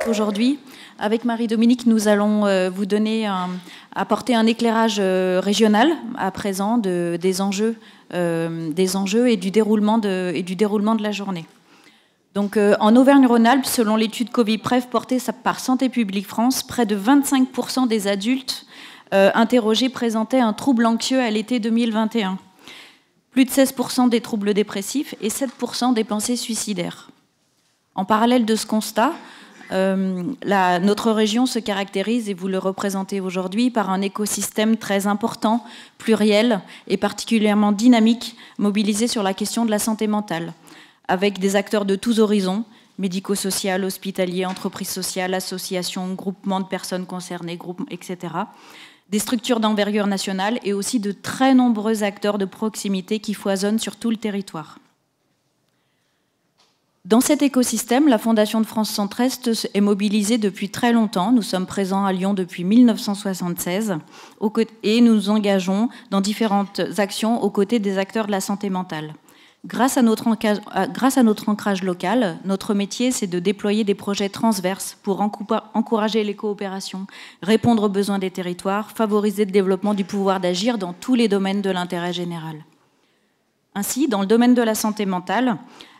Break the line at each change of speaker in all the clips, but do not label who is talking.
Aujourd'hui, avec Marie-Dominique, nous allons vous apporter un éclairage régional à présent des enjeux et du déroulement de la journée. Donc, en Auvergne-Rhône-Alpes, selon l'étude Covid-Prev portée par Santé publique France, près de 25% des adultes interrogés présentaient un trouble anxieux à l'été 2021. Plus de 16% des troubles dépressifs et 7% des pensées suicidaires. En parallèle de ce constat, notre région se caractérise, et vous le représentez aujourd'hui, par un écosystème très important, pluriel et particulièrement dynamique, mobilisé sur la question de la santé mentale, avec des acteurs de tous horizons, médico-social, hospitalier, entreprises sociales, associations, groupements de personnes concernées, etc., des structures d'envergure nationale et aussi de très nombreux acteurs de proximité qui foisonnent sur tout le territoire. Dans cet écosystème, la Fondation de France Centre-Est est mobilisée depuis très longtemps. Nous sommes présents à Lyon depuis 1976 et nous nous engageons dans différentes actions aux côtés des acteurs de la santé mentale. Grâce à notre ancrage local, notre métier, c'est de déployer des projets transverses pour encourager les coopérations, répondre aux besoins des territoires, favoriser le développement du pouvoir d'agir dans tous les domaines de l'intérêt général. Ainsi, dans le domaine de la santé mentale,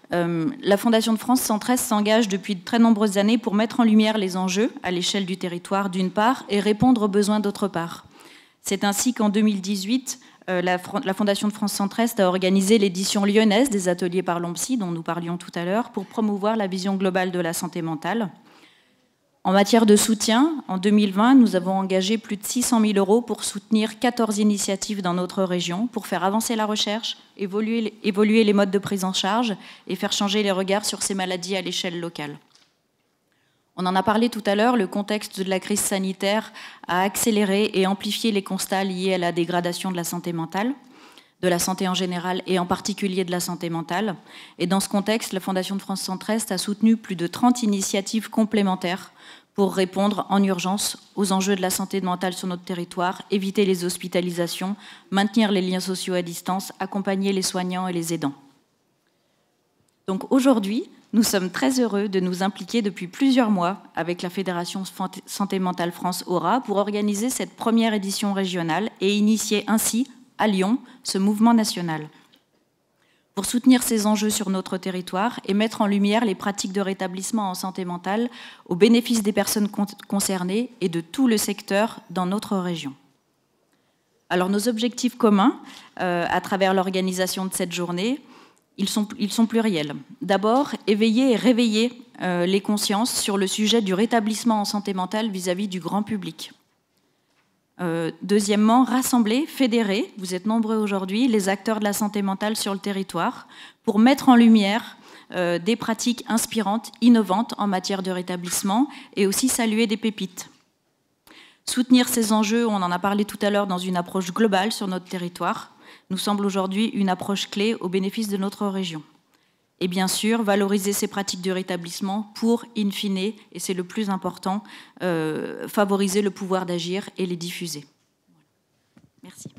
la Fondation de France Centre-Est s'engage depuis de très nombreuses années pour mettre en lumière les enjeux à l'échelle du territoire d'une part et répondre aux besoins d'autre part. C'est ainsi qu'en 2018, la Fondation de France Centre-Est a organisé l'édition lyonnaise des ateliers Parlons Psy, dont nous parlions tout à l'heure, pour promouvoir la vision globale de la santé mentale. En matière de soutien, en 2020, nous avons engagé plus de 600 000 € pour soutenir 14 initiatives dans notre région, pour faire avancer la recherche, évoluer les modes de prise en charge et faire changer les regards sur ces maladies à l'échelle locale. On en a parlé tout à l'heure, le contexte de la crise sanitaire a accéléré et amplifié les constats liés à la dégradation de la santé mentale, de la santé en général et en particulier de la santé mentale. Et dans ce contexte, la Fondation de France Centre-Est a soutenu plus de 30 initiatives complémentaires pour répondre en urgence aux enjeux de la santé mentale sur notre territoire, éviter les hospitalisations, maintenir les liens sociaux à distance, accompagner les soignants et les aidants. Donc aujourd'hui, nous sommes très heureux de nous impliquer depuis plusieurs mois avec la Fédération Santé Mentale France Aura pour organiser cette première édition régionale et initier ainsi, à Lyon, ce mouvement national. Pour soutenir ces enjeux sur notre territoire et mettre en lumière les pratiques de rétablissement en santé mentale au bénéfice des personnes concernées et de tout le secteur dans notre région. Alors nos objectifs communs, à travers l'organisation de cette journée, ils sont pluriels. D'abord, éveiller et réveiller les consciences sur le sujet du rétablissement en santé mentale vis-à-vis du grand public. Deuxièmement, rassembler, fédérer, vous êtes nombreux aujourd'hui, les acteurs de la santé mentale sur le territoire pour mettre en lumière des pratiques inspirantes, innovantes en matière de rétablissement et aussi saluer des pépites. Soutenir ces enjeux, on en a parlé tout à l'heure, dans une approche globale sur notre territoire, nous semble aujourd'hui une approche clé au bénéfice de notre région. Et bien sûr, valoriser ces pratiques de rétablissement pour, in fine, et c'est le plus important, favoriser le pouvoir d'agir et les diffuser. Merci.